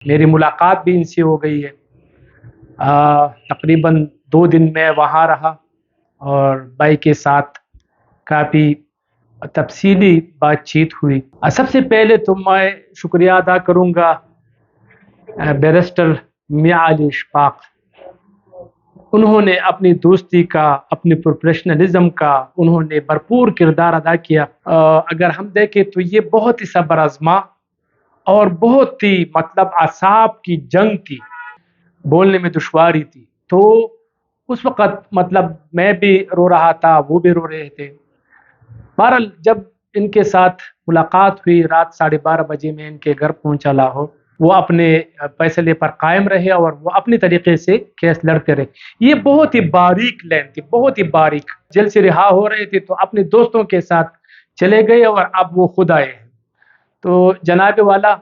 میری ملاقات بھی ان سے ہو گئی ہے۔ تقریباً 2 دن میں وہاں رہا اور بھائی کے ساتھ کافی تفصیلی بات چیت ہوئی۔ سب سے پہلے تو میں شکریہ ادا کروں گا بیرسٹر میاں علی اشفاق۔ انہوں نے اپنی دوستی کا، اپنی پروفیشنلزم کا انہوں نے بھرپور کردار ادا کیا۔ اگر ہم دیکھیں تو یہ بہت ہی صبر آزما اور بہت ہی اعصاب کی جنگ تھی، بولنے میں دشواری تھی۔ تو اس وقت میں بھی رو رہا تھا، وہ بھی رو رہے تھے۔ بہرحال جب ان کے ساتھ ملاقات ہوئی، رات 12:30 بجے میں ان کے گھر پہنچا لاہور۔ وہ اپنے فیصلے پر قائم رہے اور وہ اپنی طریقے سے کیس لڑتے رہے۔ یہ بہت ہی باریک لین تھی، بہت ہی باریک۔ جیل سے رہا ہو رہے تھے تو اپنے دوستوں کے ساتھ چلے گئے اور اب وہ خود آئے ہیں۔ تو جناب والا،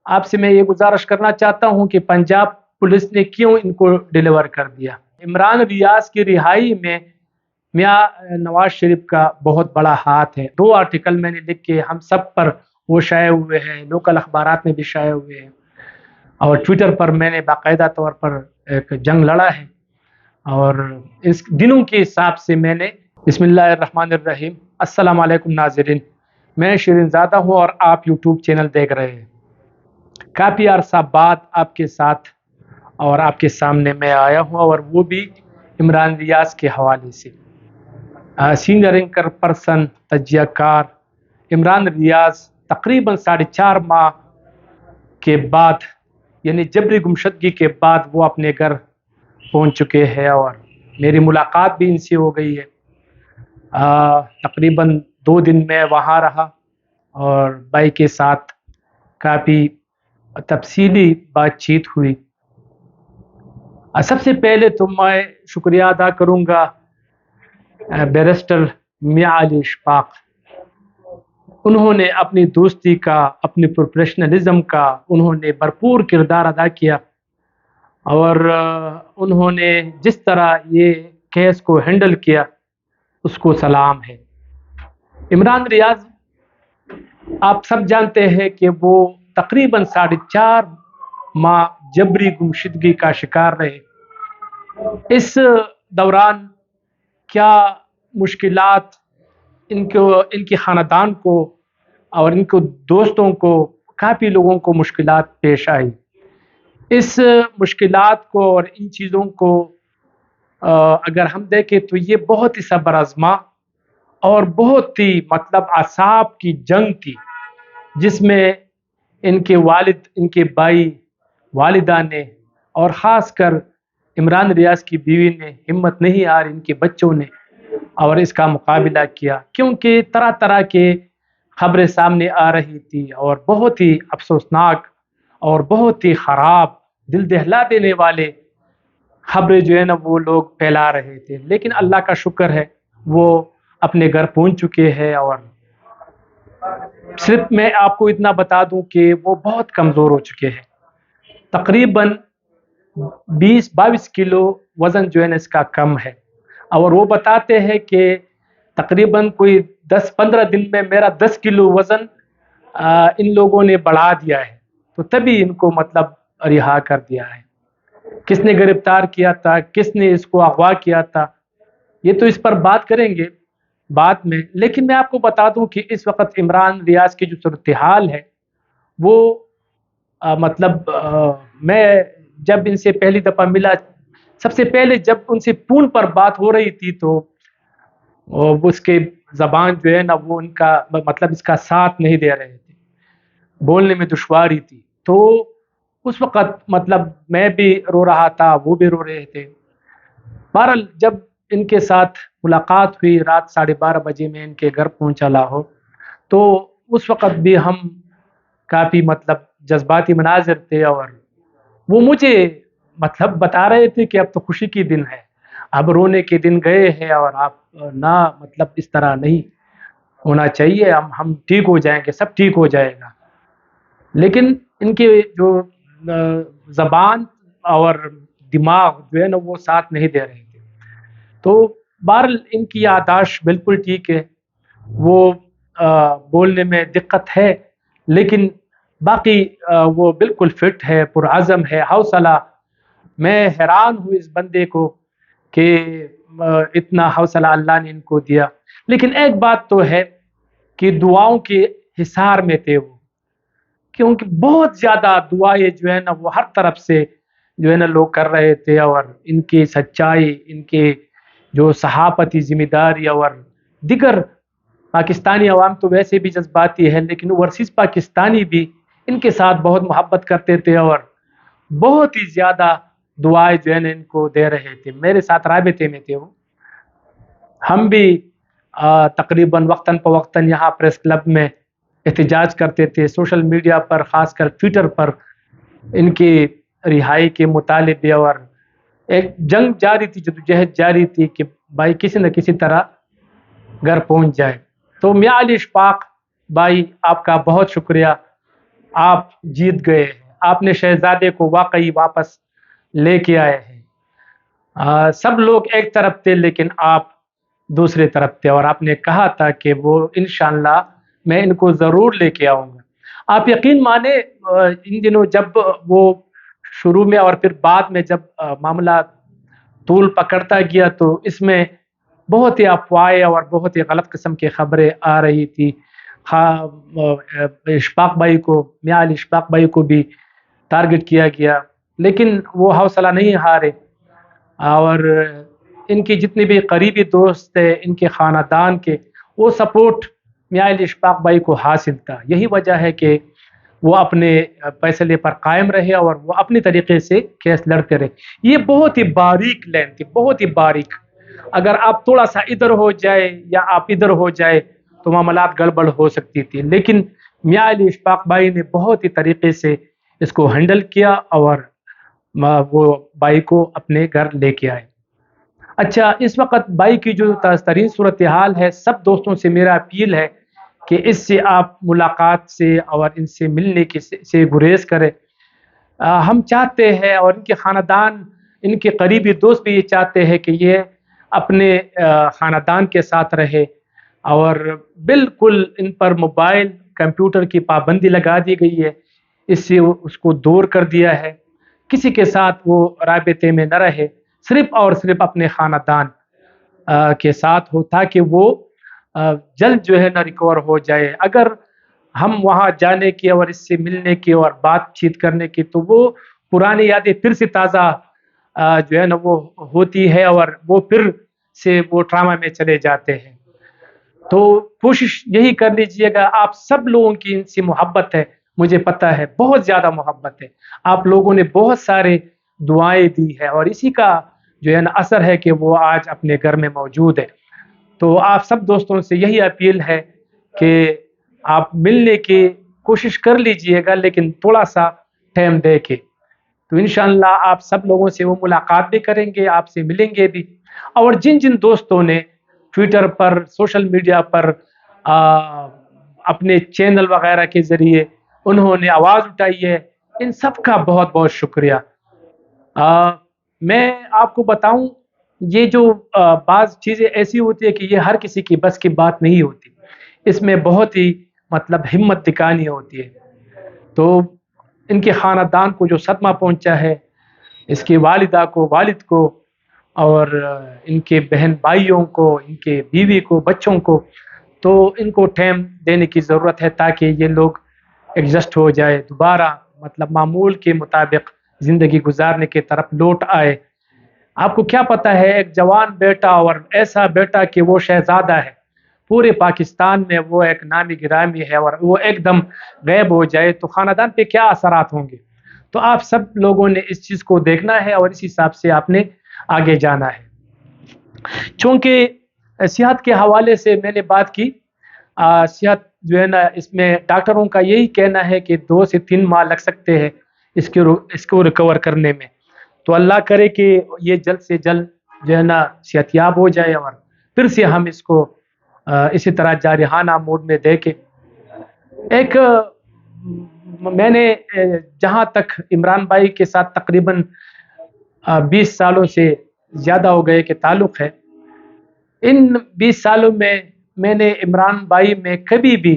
آپ سے میں یہ گزارش کرنا چاہتا ہوں کہ پنجاب پولیس نے کیوں ان کو ڈیلیور کر دیا۔ عمران ریاض کی رہائی میں میاں نواز شریف کا بہت بڑا ہاتھ ہے۔ 2 آرٹیکل میں نے لکھ کے ہم سب پر وہ شائع ہوئے ہیں، لوکل اخبارات میں بھی شائع ہوئے ہیں، اور ٹویٹر پر میں نے باقاعدہ طور پر ایک جنگ لڑا ہے۔ اور اس دنوں کے حساب سے میں نے بسم اللہ الرحمن الرحیم۔ السلام علیکم ناظرین، میں شرین زادہ ہوں اور آپ یوٹیوب چینل دیکھ رہے ہیں۔ کافی عرصہ بعد آپ کے ساتھ اور آپ کے سامنے میں آیا ہوں، اور وہ بھی عمران ریاض کے حوالے سے۔ سینئر اینکر پرسن، تجزیہ کار عمران ریاض تقریباً 4.5 ماہ کے بعد، یعنی جبری گمشدگی کے بعد وہ اپنے گھر پہنچ چکے ہیں، اور میری ملاقات بھی ان سے ہو گئی ہے۔ تقریباً 2 دن میں وہاں رہا اور بھائی کے ساتھ کافی تفصیلی بات چیت ہوئی۔ سب سے پہلے تو میں شکریہ ادا کروں گا بیرسٹر میاں علی اشفاق۔ انہوں نے اپنی دوستی کا، اپنی پروفیشنلزم کا انہوں نے بھرپور کردار ادا کیا، اور انہوں نے جس طرح یہ کیس کو ہینڈل کیا اس کو سلام ہے۔ عمران ریاض آپ سب جانتے ہیں کہ وہ تقریباً 4.5 ماہ جبری گمشدگی کا شکار رہے۔ اس دوران کیا مشکلات ان کے خاندان کو اور ان کو دوستوں کو، کافی لوگوں کو مشکلات پیش آئی۔ اس مشکلات کو اور ان چیزوں کو اگر ہم دیکھیں تو یہ بہت ہی صبر آزما اور بہت ہی اعصاب کی جنگ تھی، جس میں ان کے والد، ان کے بھائی، والدہ نے، اور خاص کر عمران ریاض کی بیوی نے ہمت نہیں ہاری، ان کے بچوں نے، اور اس کا مقابلہ کیا، کیونکہ طرح طرح کے خبریں سامنے آ رہی تھی، اور بہت ہی افسوسناک اور بہت ہی خراب، دل دہلا دینے والے خبریں جو ہے نا وہ لوگ پھیلا رہے تھے۔ لیکن اللہ کا شکر ہے وہ اپنے گھر پہنچ چکے ہیں، اور صرف میں آپ کو اتنا بتا دوں کہ وہ بہت کمزور ہو چکے ہیں۔ تقریباً 20-22 کلو وزن جو ہے نا اس کا کم ہے، اور وہ بتاتے ہیں کہ تقریباً کوئی 10-15 دن میں میرا 10 کلو وزن ان لوگوں نے بڑھا دیا ہے، تو تبھی ان کو رہا کر دیا ہے۔ کس نے گرفتار کیا تھا، کس نے اس کو اغوا کیا تھا، یہ تو اس پر بات کریں گے بعد میں۔ لیکن میں آپ کو بتا دوں کہ اس وقت عمران ریاض کی جو صورتحال ہے وہ میں جب ان سے پہلی دفعہ ملا، سب سے پہلے جب ان سے فون پر بات ہو رہی تھی تو اس کے زبان جو ہے نا وہ ان کا اس کا ساتھ نہیں دے رہے تھے، بولنے میں دشواری تھی۔ تو اس وقت میں بھی رو رہا تھا، وہ بھی رو رہے تھے۔ بہرحال جب ان کے ساتھ ملاقات ہوئی، رات 12:30 بجے میں ان کے گھر پہنچا لاہور، تو اس وقت بھی ہم کافی جذباتی مناظر تھے، اور وہ مجھے بتا رہے تھے کہ اب تو خوشی کی دن ہے، اب رونے کے دن گئے ہیں، اور آپ نہ اس طرح نہیں ہونا چاہیے، ہم ٹھیک ہو جائیں گے، سب ٹھیک ہو جائے گا۔ لیکن ان کے جو زبان اور دماغ جو ہے نا وہ ساتھ نہیں دے رہے تھے۔ تو بہرحال ان کی یادداشت بالکل ٹھیک ہے، وہ بولنے میں دقت ہے، لیکن باقی وہ بالکل فٹ ہے، پرعزم ہے، حوصلہ. میں حیران ہوں اس بندے کو کہ اتنا حوصلہ اللہ نے ان کو دیا. لیکن ایک بات تو ہے کہ دعاؤں کے حصار میں تھے وہ، کیونکہ بہت زیادہ دعائیں جو ہے نا وہ ہر طرف سے جو ہے نا لوگ کر رہے تھے، اور ان کی سچائی، ان کے جو صحافتی ذمہ داری اور دیگر پاکستانی عوام تو ویسے بھی جذباتی ہے، لیکن اوورسیز پاکستانی بھی ان کے ساتھ بہت محبت کرتے تھے اور بہت ہی زیادہ دعائیں جو ہے نا ان کو دے رہے تھے. میرے ساتھ رابطے میں تھے وہ. ہم بھی تقریباً وقتاً فوقتاً یہاں پریس کلب میں احتجاج کرتے تھے، سوشل میڈیا پر خاص کر ٹویٹر پر ان کی رہائی کے مطالبے، اور ایک جنگ جاری تھی، جدوجہد جاری تھی کہ بھائی کسی نہ کسی طرح گھر پہنچ جائے. تو میاں علی اشفاق بھائی آپ کا بہت شکریہ، آپ جیت گئے ہیں، آپ نے شہزادے کو واقعی واپس لے کے آئے ہیں. سب لوگ ایک طرف تھے لیکن آپ دوسرے طرف تھے، اور آپ نے کہا تھا کہ وہ انشاءاللہ میں ان کو ضرور لے کے آؤں گا. آپ یقین مانیں ان دنوں جب وہ شروع میں اور پھر بعد میں جب معاملہ طول پکڑتا گیا تو اس میں بہت ہی افواہیں اور بہت ہی غلط قسم کی خبریں آ رہی تھی. اشفاق بھائی کو، میاں علی اشفاق بھائی کو بھی ٹارگٹ کیا گیا، لیکن وہ حوصلہ نہیں ہارے، اور ان کی جتنے بھی قریبی دوست تھے، ان کے خاندان کے، وہ سپورٹ میاں علی اشفاق بھائی کو حاصل تھا. یہی وجہ ہے کہ وہ اپنے فیصلے پر قائم رہے اور وہ اپنی طریقے سے کیس لڑتے رہے. یہ بہت ہی باریک لین تھی، بہت ہی باریک. اگر آپ تھوڑا سا ادھر ہو جائے یا آپ ادھر ہو جائے تو معاملات گڑبڑ ہو سکتی تھی، لیکن میاں علی اشفاق بھائی نے بہت ہی طریقے سے اس کو ہینڈل کیا اور وہ بھائی کو اپنے گھر لے کے آئے. اچھا، اس وقت بھائی کی جو ترین صورتحال ہے، سب دوستوں سے میرا اپیل ہے کہ اس سے آپ ملاقات سے اور ان سے ملنے کی سے گریز کریں. ہم چاہتے ہیں اور ان کے خاندان، ان کے قریبی دوست بھی یہ چاہتے ہیں کہ یہ اپنے خاندان کے ساتھ رہے، اور بالکل ان پر موبائل کمپیوٹر کی پابندی لگا دی گئی ہے، اس سے اس کو دور کر دیا ہے. کسی کے ساتھ وہ رابطے میں نہ رہے، صرف اور صرف اپنے خاندان کے ساتھ ہو، تاکہ وہ جلد جو ہے نا ریکور ہو جائے. اگر ہم وہاں جانے کی اور اس سے ملنے کی اور بات چیت کرنے کی تو وہ پرانی یادیں پھر سے تازہ جو ہے نا وہ ہوتی ہے، اور وہ پھر سے وہ ٹراما میں چلے جاتے ہیں. تو کوشش یہی کر لیجئے گا. آپ سب لوگوں کی ان سے محبت ہے، مجھے پتہ ہے بہت زیادہ محبت ہے. آپ لوگوں نے بہت سارے دعائیں دی ہے، اور اسی کا جو ہے نا اثر ہے کہ وہ آج اپنے گھر میں موجود ہے. تو آپ سب دوستوں سے یہی اپیل ہے کہ آپ ملنے کی کوشش کر لیجئے گا، لیکن تھوڑا سا ٹائم دے کے. تو انشاءاللہ آپ سب لوگوں سے وہ ملاقات بھی کریں گے، آپ سے ملیں گے بھی. اور جن جن دوستوں نے ٹویٹر پر، سوشل میڈیا پر اپنے چینل وغیرہ کے ذریعے انہوں نے آواز اٹھائی ہے، ان سب کا بہت بہت شکریہ. میں آپ کو بتاؤں، یہ جو بعض چیزیں ایسی ہوتی ہے کہ یہ ہر کسی کی بس کی بات نہیں ہوتی، اس میں بہت ہی مطلب ہمت دکھانی ہوتی ہے. تو ان کے خاندان کو جو صدمہ پہنچا ہے، اس کی والدہ کو، والد کو، اور ان کے بہن بھائیوں کو، ان کے بیوی کو، بچوں کو، تو ان کو ٹائم دینے کی ضرورت ہے تاکہ یہ لوگ ایڈجسٹ ہو جائے، دوبارہ مطلب معمول کے مطابق زندگی گزارنے کی طرف لوٹ آئے. آپ کو کیا پتہ ہے، ایک جوان بیٹا اور ایسا بیٹا کہ وہ شہزادہ ہے، پورے پاکستان میں وہ ایک نامی گرامی ہے، اور وہ ایک دم غائب ہو جائے تو خاندان پہ کیا اثرات ہوں گے. تو آپ سب لوگوں نے اس چیز کو دیکھنا ہے اور اس حساب سے آپ نے آگے جانا ہے. چونکہ صحت کے حوالے سے میں نے بات کی، صحت جو ہے نا اس میں ڈاکٹروں کا یہی کہنا ہے کہ 2 سے 3 ماہ لگ سکتے ہیں اس کو ریکور کرنے میں. تو اللہ کرے کہ یہ جلد سے جلد جو ہے نا صحت یاب ہو جائے، اور پھر سے ہم اس کو اسی طرح جارحانہ موڈ میں دیکھیں. ایک میں نے جہاں تک عمران بھائی کے ساتھ تقریباً 20 سالوں سے زیادہ ہو گئے کہ تعلق ہے، ان 20 سالوں میں میں نے عمران بھائی میں کبھی بھی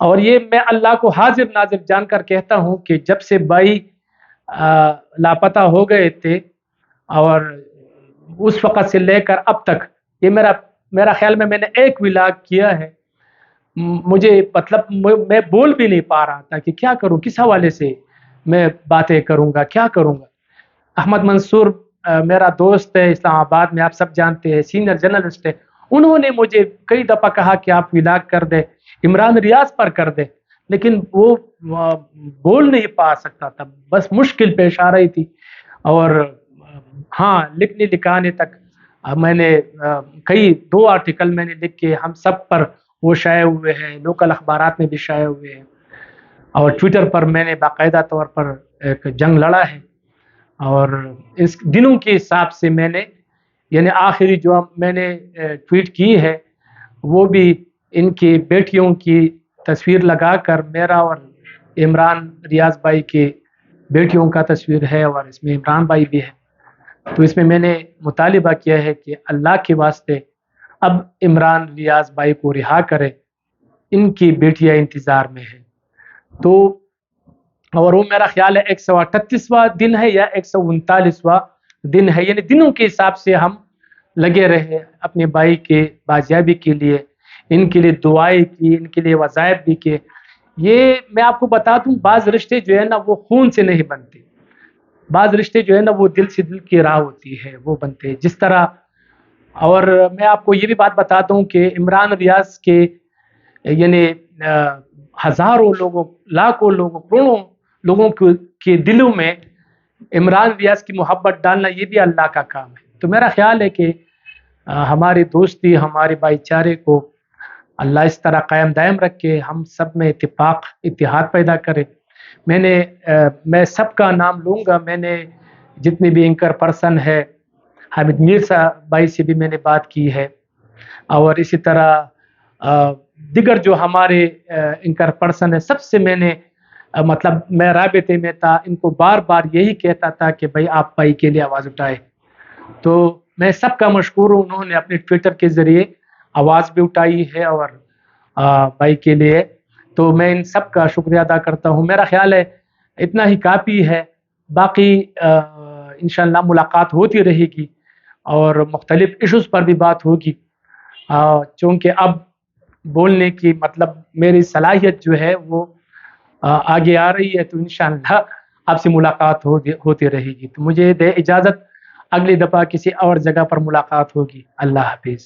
اور یہ میں اللہ کو حاضر ناظر جان کر کہتا ہوں کہ جب سے بھائی لاپتہ ہو گئے تھے، اور اس وقت سے لے کر اب تک، یہ میرا خیال میں نے ایک ولاگ کیا ہے۔ مجھے مطلب میں بول بھی نہیں پا رہا تھا کہ کیا کروں، کس حوالے سے میں باتیں کروں گا، کیا کروں گا۔ احمد منصور میرا دوست ہے اسلام آباد میں، آپ سب جانتے ہیں، سینئر جرنلسٹ ہے، انہوں نے مجھے کئی دفعہ کہا کہ آپ ولاگ کر دیں، عمران ریاض پر کر دیں، لیکن وہ بول نہیں پا سکتا تھا، بس مشکل پیش آ رہی تھی۔ اور ہاں، لکھنے لکھانے تک میں نے کئی 2 آرٹیکل میں نے لکھ کے ہم سب پر وہ شائع ہوئے ہیں، لوکل اخبارات میں بھی شائع ہوئے ہیں، اور ٹویٹر پر میں نے باقاعدہ طور پر ایک جنگ لڑا ہے۔ اور اس دنوں کے حساب سے میں نے، یعنی آخری جو میں نے ٹویٹ کی ہے وہ بھی ان کی بیٹیوں کی تصویر لگا کر، میرا اور عمران ریاض بھائی کی بیٹیوں کا تصویر ہے، اور اس میں عمران بھائی بھی ہے۔ تو اس میں میں نے مطالبہ کیا ہے کہ اللہ کے واسطے اب عمران ریاض بھائی کو رہا کرے، ان کی بیٹیاں انتظار میں ہیں۔ تو اور وہ میرا خیال ہے 138واں دن ہے یا 139واں دن ہے، یعنی دنوں کے حساب سے ہم لگے رہے اپنے بھائی کے بازیابی کے لیے، ان کے لیے دعائیں کی، ان کے لیے وظائف بھی کے۔ یہ میں آپ کو بتا دوں، بعض رشتے جو ہے نا وہ خون سے نہیں بنتے، بعض رشتے جو ہے نا وہ دل سے دل کی راہ ہوتی ہے، وہ بنتے ہیں جس طرح۔ اور میں آپ کو یہ بھی بات بتاتا ہوں کہ عمران ریاض کے یعنی ہزاروں لوگوں، لاکھوں لوگوں، کروڑوں لوگوں کے دلوں میں عمران ریاض کی محبت ڈالنا، یہ بھی اللہ کا کام ہے۔ تو میرا خیال ہے کہ ہماری دوستی، ہمارے بھائی چارے کو اللہ اس طرح قائم دائم رکھ کے ہم سب میں اتفاق، اتحاد پیدا کرے۔ میں سب کا نام لوں گا، میں نے جتنے بھی اینکر پرسن ہے، حامد مرزا بھائی سے بھی میں نے بات کی ہے، اور اسی طرح دیگر جو ہمارے اینکر پرسن ہے، سب سے میں نے مطلب میں رابطے میں تھا، ان کو بار بار یہی کہتا تھا کہ بھائی آپ بھائی کے لیے آواز اٹھائے۔ تو میں سب کا مشکور ہوں، انہوں نے اپنے ٹویٹر کے ذریعے آواز بھی اٹھائی ہے اور بھائی کے لیے، تو میں ان سب کا شکریہ ادا کرتا ہوں۔ میرا خیال ہے اتنا ہی کافی ہے، باقی انشاءاللہ ملاقات ہوتی رہے گی اور مختلف ایشوز پر بھی بات ہوگی، چونکہ اب بولنے کی مطلب میری صلاحیت جو ہے وہ آگے آ رہی ہے، تو انشاءاللہ آپ سے ملاقات ہوتی رہے گی۔ تو مجھے دے اجازت، اگلی دفعہ کسی اور جگہ پر ملاقات ہوگی۔ اللہ حافظ۔